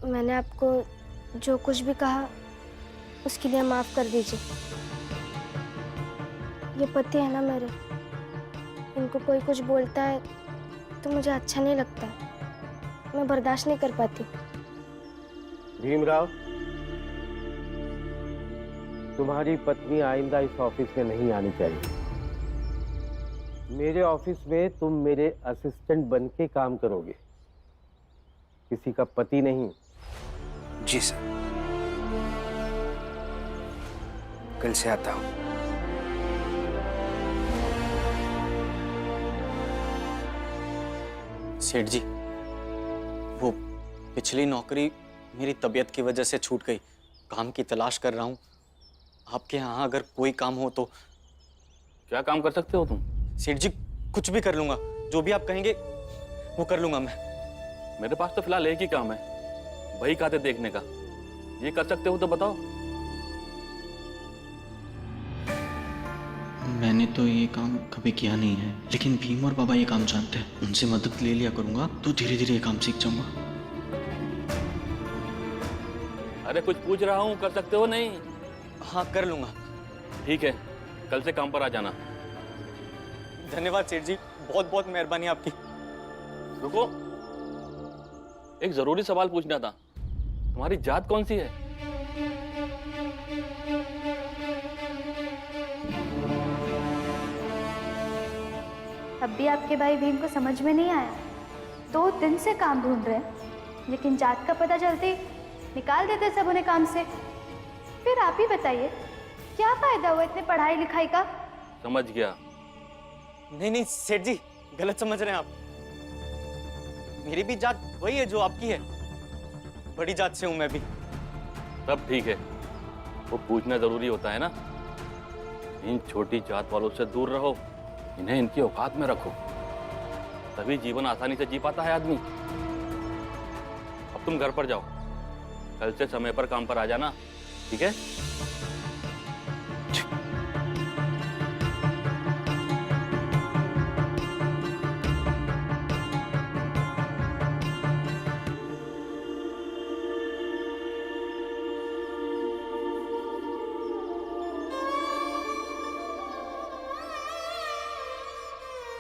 मैंने आपको जो कुछ भी कहा उसके लिए माफ कर दीजिए। ये पति है ना मेरे, इनको कोई कुछ बोलता है तो मुझे अच्छा नहीं लगता है, मैं बर्दाश्त नहीं कर पाती। भीमराव, तुम्हारी पत्नी आइंदा इस ऑफिस में नहीं आनी चाहिए। मेरे ऑफिस में तुम मेरे असिस्टेंट बन के काम करोगे, किसी का पति नहीं। जी सर, कल से आता हूं। सेठ जी, वो पिछली नौकरी मेरी तबीयत की वजह से छूट गई। काम की तलाश कर रहा हूँ। आपके यहाँ अगर कोई काम हो तो। क्या काम कर सकते हो तुम? सेठ जी, कुछ भी कर लूंगा, जो भी आप कहेंगे वो कर लूंगा मैं। मेरे पास तो फिलहाल एक ही काम है, वही खाते देखने का। ये कर सकते हो तो बताओ। मैंने तो ये काम कभी किया नहीं है, लेकिन भीम और बाबा ये काम जानते हैं। उनसे मदद ले लिया करूंगा तो धीरे धीरे ये काम सीख जाऊंगा। अरे कुछ पूछ रहा हूँ, कर सकते हो नहीं? हाँ, कर लूंगा। ठीक है, कल से काम पर आ जाना। धन्यवाद सेठ जी, बहुत बहुत मेहरबानी आपकी। रुको, एक जरूरी सवाल पूछना था। तुम्हारी जात कौन सी है? अब भी आपके भाई भीम को समझ में नहीं आया। 2 दिन से काम ढूंढ रहे हैं, लेकिन जात का पता चलते निकाल देते सब उन्हें काम से। फिर आप ही बताइए, क्या फायदा हुआ इतने पढ़ाई लिखाई का? समझ गया। नहीं सेठ जी, गलत समझ रहे हैं आप। मेरी भी जात वही है जो आपकी है, बड़ी जात से हूं मैं भी। सब ठीक है, वो पूछना जरूरी होता है ना। इन छोटी जात वालों से दूर रहो, इन्हें इनकी औकात में रखो, तभी जीवन आसानी से जी पाता है आदमी। अब तुम घर पर जाओ, कल से समय पर काम पर आ जाना, ठीक है?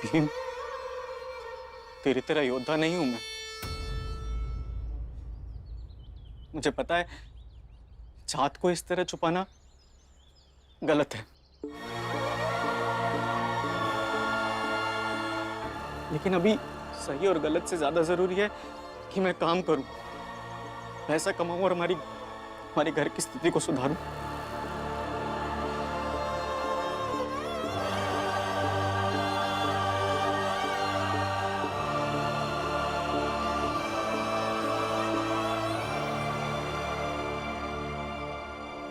भीम, तेरी तरह योद्धा नहीं हूं मैं। मुझे पता है जात को इस तरह छुपाना गलत है, लेकिन अभी सही और गलत से ज्यादा जरूरी है कि मैं काम करूं, पैसा कमाऊं और हमारी घर की स्थिति को सुधारूं।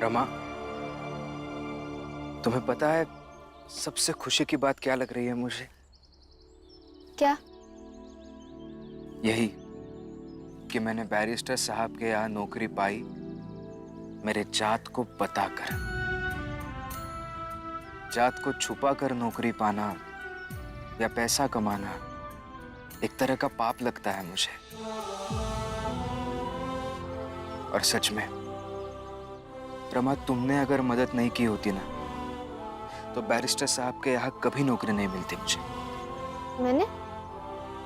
रमा, तुम्हें पता है सबसे खुशी की बात क्या लग रही है मुझे? क्या? यही कि मैंने बैरिस्टर साहब के यहाँ नौकरी पाई, मेरे जात को बताकर। जात को छुपा कर नौकरी पाना या पैसा कमाना एक तरह का पाप लगता है मुझे। और सच में रमा, तुमने अगर मदद नहीं की होती ना, तो बैरिस्टर साहब के यहाँ कभी नौकरी नहीं मिलती मुझे।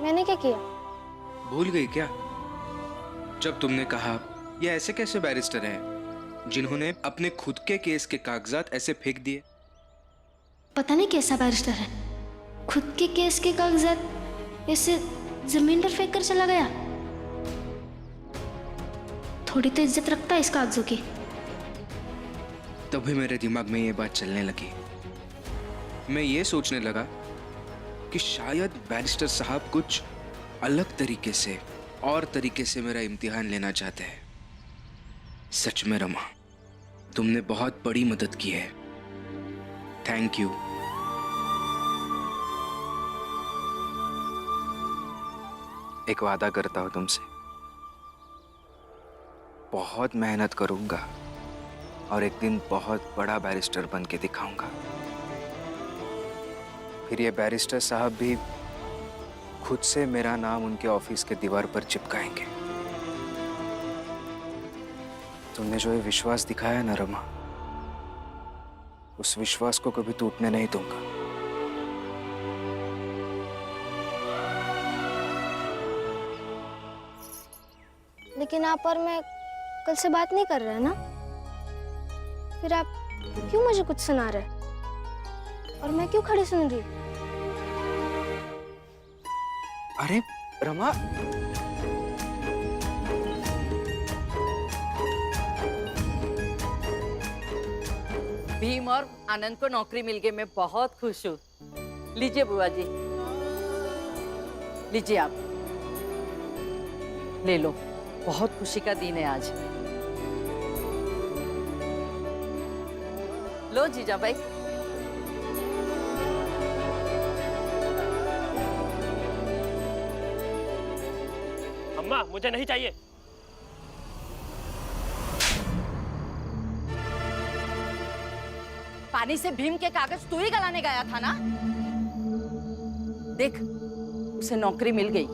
मैंने क्या किया? भूल गई क्या? जब तुमने कहा ये ऐसे कैसे बैरिस्टर हैं जिन्होंने अपने खुद के केस के कागजात ऐसे फेंक दिए। पता नहीं कैसा बैरिस्टर है, खुद के केस के कागजात ऐसे जमीन पर फेंक कर चला गया। थोड़ी तो इज्जत रखता है इस कागजों की। तभी मेरे दिमाग में ये बात चलने लगी। मैं ये सोचने लगा कि शायद बैरिस्टर साहब कुछ अलग तरीके से और तरीके से मेरा इम्तिहान लेना चाहते हैं। सच में रमा, तुमने बहुत बड़ी मदद की है। Thank you. एक वादा करता हूं तुमसे, बहुत मेहनत करूंगा और एक दिन बहुत बड़ा बैरिस्टर बन के दिखाऊंगा। फिर ये बैरिस्टर साहब भी खुद से मेरा नाम उनके ऑफिस के दीवार पर चिपकाएंगे। तुमने जो ये विश्वास दिखाया है ना रमा, उस विश्वास को कभी टूटने नहीं दूंगा। लेकिन आप और मैं कल से बात नहीं कर रहे हैं ना, फिर आप क्यों मुझे कुछ सुना रहे और मैं क्यों खड़ी सुन रही? अरे रमा, भीम और आनंद को नौकरी मिल गई, मैं बहुत खुश हूँ। लीजिए बुआ जी, लीजिए आप ले लो, बहुत खुशी का दिन है आज। लो जीजा भाई। अम्मा मुझे नहीं चाहिए। पानी से भीम के कागज तू ही गलाने गया था ना? देख, उसे नौकरी मिल गई।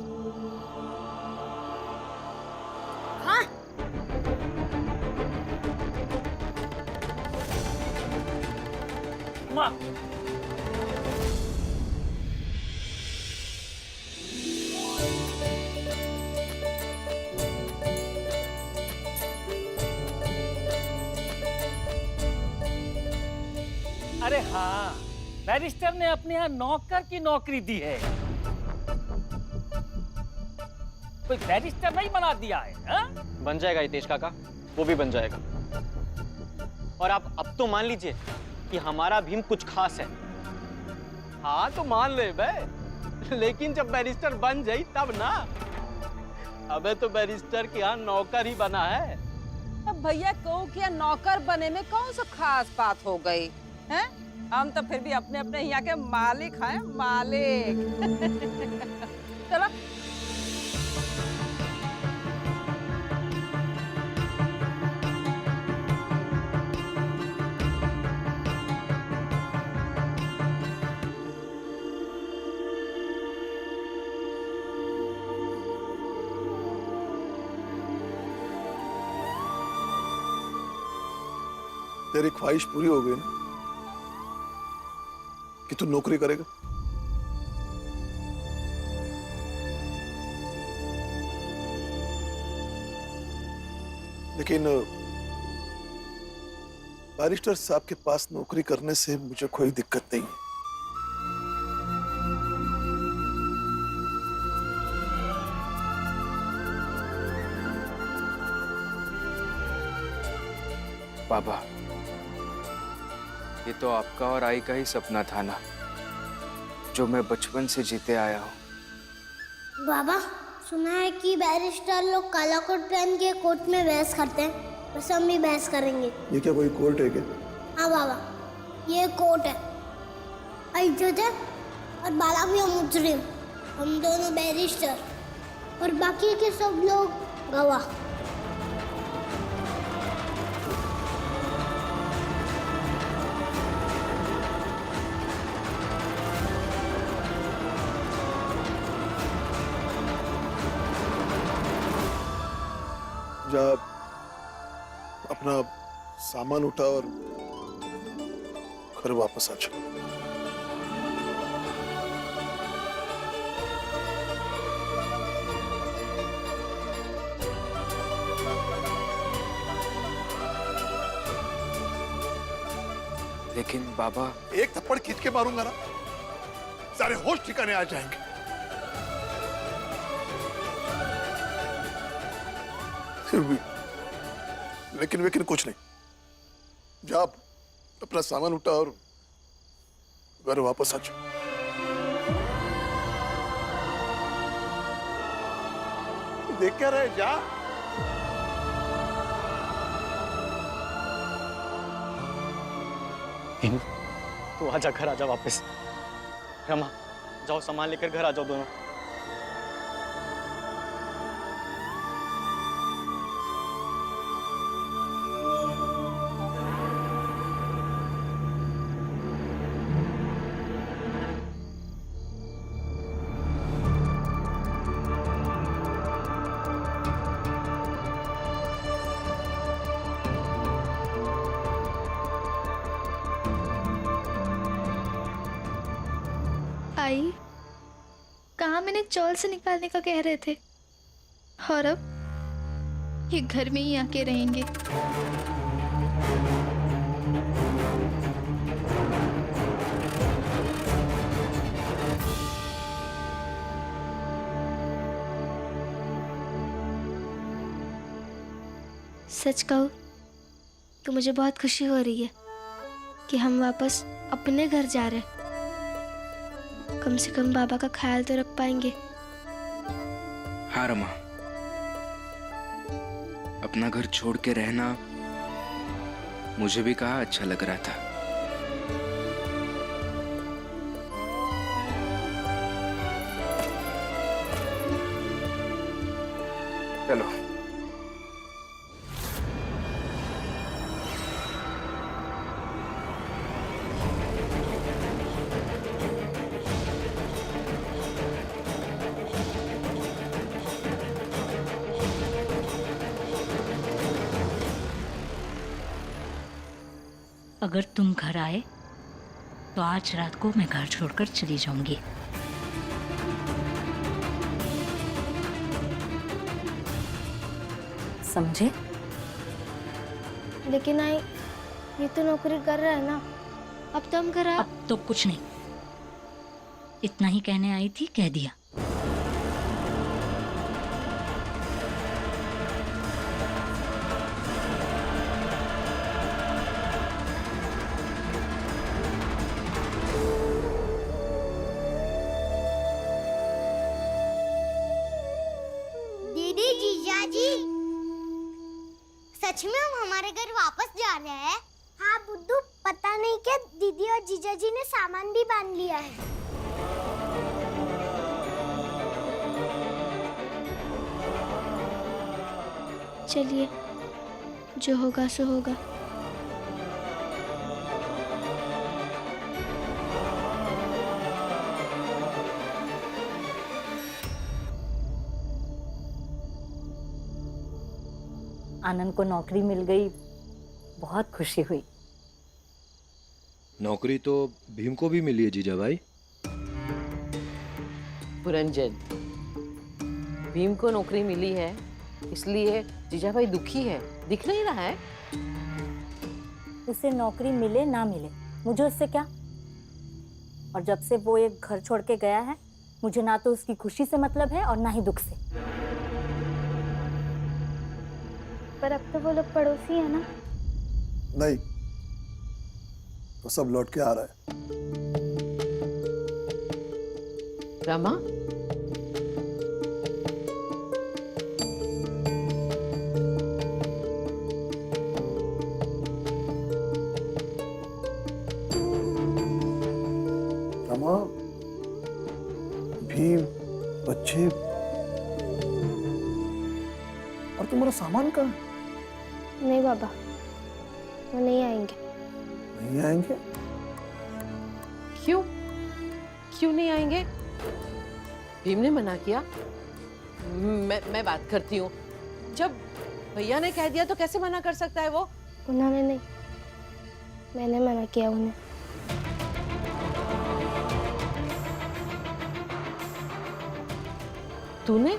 हाँ? अम्मा अरे हाँ, बैरिस्टर ने अपने यहाँ नौकर की नौकरी दी है। कोई बैरिस्टर नहीं बना दिया है, हा? बन जाएगा हितेश काका, वो भी बन जाएगा। और आप अब तो मान लीजिए कि हमारा भीम कुछ खास है। हाँ तो मान ले बे, लेकिन जब बैरिस्टर बन जाई तब ना। अबे तो बैरिस्टर के यहाँ नौकर ही बना है। अब भैया कहूँ कि नौकर बने में कौन सा खास बात हो गई हैं? हम तो फिर भी अपने अपने यहाँ के मालिक हैं, मालिक। चलो तेरी ख्वाहिश पूरी हो गई ना कि तू नौकरी करेगा? लेकिन बैरिस्टर साहब के पास नौकरी करने से मुझे कोई दिक्कत नहीं है। बाबा, ये तो आपका और आई का ही सपना था ना, जो मैं बचपन से जीते आया हूँ। बाबा, सुना है कि बैरिस्टर लोग काला कोट पहन के कोर्ट में बहस करते हैं, बस हम भी बहस करेंगे। ये क्या कोई कोर्ट है क्या? हाँ बाबा, ये कोर्ट है। अयोध्या और बाला भी मुजरिम, हम दोनों बैरिस्टर और बाकी के सब लोग गवाह। जा अपना सामान उठा और घर वापस आ जा। लेकिन बाबा, एक थप्पड़ खींच के मारूंगा ना, सारे होश ठिकाने आ जाएंगे। फिर भी लेकिन कुछ नहीं। जा अपना सामान उठा और घर वापस आ जा। देख क्या रहे, जा। तो आजा, घर आजा वापस। रमा, जाओ सामान लेकर घर आ जाओ दोनों। राम इन्हें चौल से निकालने का कह रहे थे, और अब ये घर में ही आके रहेंगे। सच कहूँ तो मुझे बहुत खुशी हो रही है कि हम वापस अपने घर जा रहे हैं। कम से कम बाबा का ख्याल तो रख पाएंगे। हाँ रमा, अपना घर छोड़ के रहना मुझे भी कहाँ अच्छा लग रहा था। चलो। अगर तुम घर आए तो आज रात को मैं घर छोड़कर चली जाऊंगी। समझे? लेकिन आई, ये तो नौकरी कर रहा है ना, अब तो हम घर अब तो कुछ नहीं, इतना ही कहने आई थी, कह दिया। दीदी, जीजा जी, सच में हम हमारे घर वापस जा रहे हैं? हाँ बुद्धू, पता नहीं क्या दीदी और जीजा जी ने सामान भी बांध लिया है। चलिए, जो होगा सो होगा। आनंद को नौकरी मिल गई, बहुत खुशी हुई। नौकरी तो भीम को भी मिली है जीजा भाई। पुरंजन, भीम को नौकरी मिली है इसलिए जीजा भाई दुखी है, दिख नहीं रहा है? उसे नौकरी मिले ना मिले मुझे उससे क्या। और जब से वो एक घर छोड़ के गया है, मुझे ना तो उसकी खुशी से मतलब है और ना ही दुख से। पर अब तो वो लोग पड़ोसी है ना? नहीं, तो सब लौट के आ रहा है। रमा, रमा, भीम, बच्चे और तुम्हारा सामान कहाँ है? नहीं बाबा, वो नहीं आएंगे। नहीं आएंगे? क्यों? क्यों नहीं आएंगे? भीम ने मना किया? मैं बात करती हूँ। जब भैया ने कह दिया तो कैसे मना कर सकता है वो? उन्होंने नहीं, मैंने मना किया उन्हें। तूने?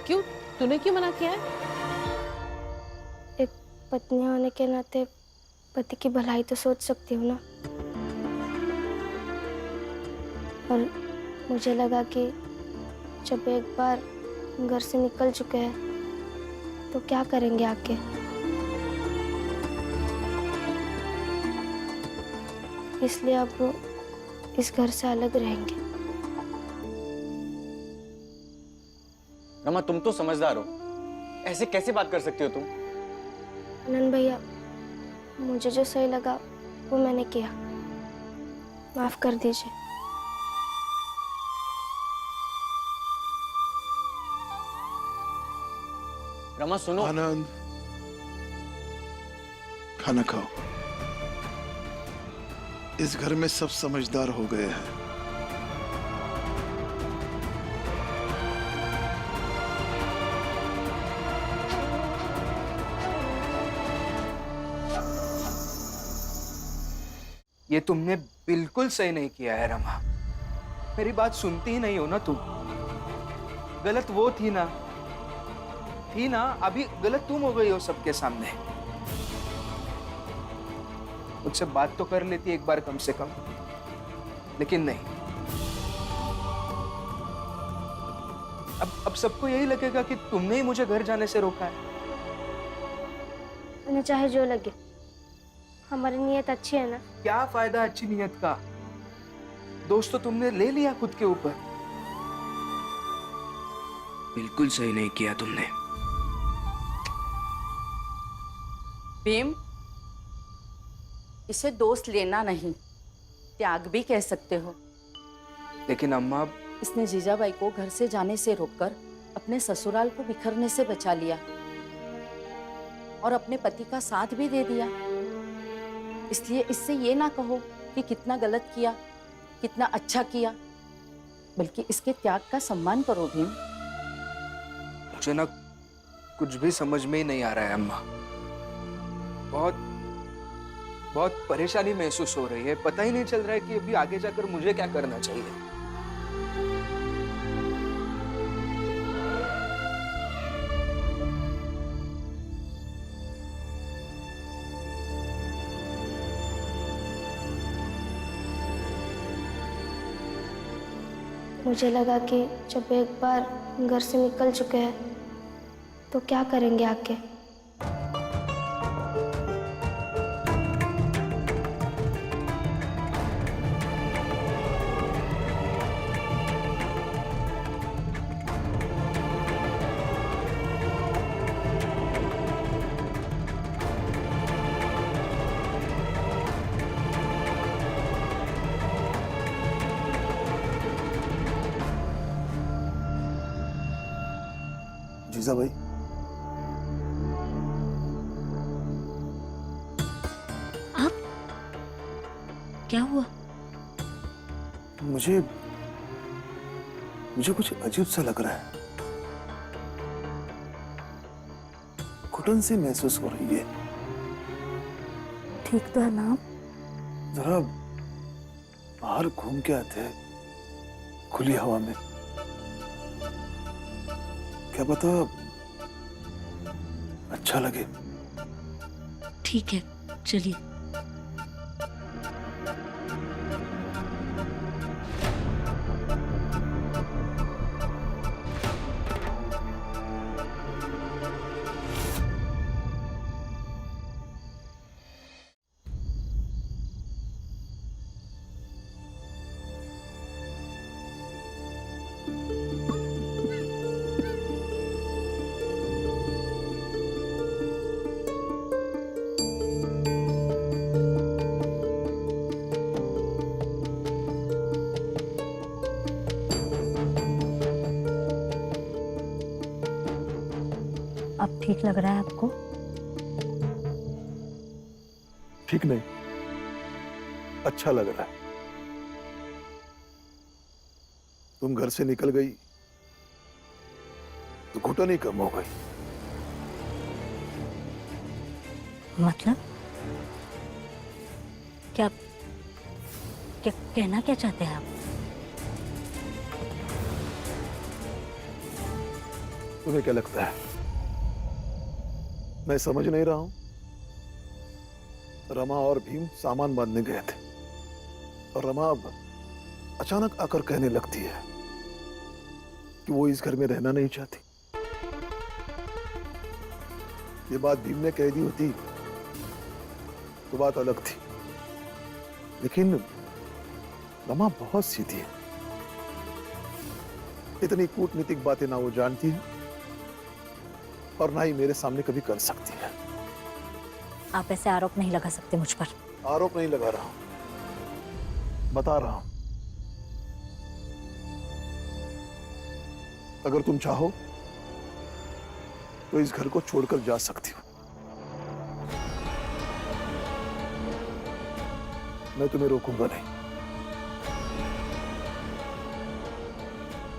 क्यों? तूने क्यों मना किया है? एक पत्नी होने के नाते पति की भलाई तो सोच सकती हूँ ना। और मुझे लगा कि जब एक बार घर से निकल चुके हैं तो क्या करेंगे आके। इसलिए अब वो इस घर से अलग रहेंगे। रमा, तुम तो समझदार हो, ऐसे कैसे बात कर सकती हो तुम? आनंद भैया, मुझे जो सही लगा वो मैंने किया, माफ कर दीजिए। रमा सुनो। आनंद, खाना खाओ। इस घर में सब समझदार हो गए हैं। ये तुमने बिल्कुल सही नहीं किया है रमा। मेरी बात सुनती ही नहीं हो ना तुम। गलत वो थी ना, अभी गलत तुम हो गई हो सबके सामने। मुझसे बात तो कर लेती एक बार कम से कम, लेकिन नहीं। अब सबको यही लगेगा कि तुमने ही मुझे घर जाने से रोका है। उन्हें चाहे जो लगे, हमारी नीयत अच्छी है ना। क्या फायदा अच्छी नीयत का? दोस्त तो तुमने ले लिया खुद के ऊपर। बिल्कुल सही नहीं किया तुमने। भीम, इसे दोस्त लेना नहीं, त्याग भी कह सकते हो। लेकिन अम्मा, इसने जीजाबाई को घर से जाने से रोककर अपने ससुराल को बिखरने से बचा लिया और अपने पति का साथ भी दे दिया। इसलिए इससे ये ना कहो कि कितना गलत किया, कितना अच्छा किया, बल्कि इसके त्याग का सम्मान करो भीम। मुझे ना कुछ भी समझ में ही नहीं आ रहा है अम्मा। बहुत परेशानी महसूस हो रही है। पता ही नहीं चल रहा है कि अभी आगे जाकर मुझे क्या करना चाहिए। मुझे लगा कि जब एक बार घर से निकल चुके हैं तो क्या करेंगे आके। जीजा भाई, आप क्या हुआ? मुझे कुछ अजीब सा लग रहा है। घुटन सी महसूस हो रही है। ठीक तो है ना? जरा बाहर घूम के आते हैं खुली हवा में, क्या पता अच्छा लगे। ठीक है, चलिए। अब ठीक लग रहा है आपको? ठीक नहीं, अच्छा लग रहा है। तुम घर से निकल गई तो घुटन ही कम हो गई। मतलब क्या कहना क्या चाहते हैं आप? तुम्हें क्या लगता है मैं समझ नहीं रहा हूं? रमा और भीम सामान बांधने गए थे और रमा अब अचानक आकर कहने लगती है कि वो इस घर में रहना नहीं चाहती। ये बात भीम ने कह दी होती तो बात अलग थी, लेकिन रमा बहुत सीधी है। इतनी कूटनीतिक बातें ना वो जानती है और ना ही मेरे सामने कभी कर सकती है। आप ऐसे आरोप नहीं लगा सकते मुझ पर। आरोप नहीं लगा रहा हूं, बता रहा हूं। अगर तुम चाहो तो इस घर को छोड़कर जा सकती हो। मैं तुम्हें रोकूंगा नहीं।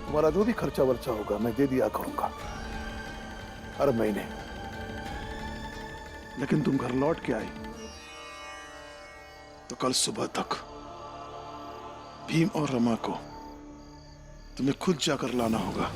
तुम्हारा जो भी खर्चा वर्चा होगा मैं दे दिया करूंगा हर महीने। लेकिन तुम घर लौट के आई तो कल सुबह तक भीम और रमा को तुम्हें खुद जाकर लाना होगा।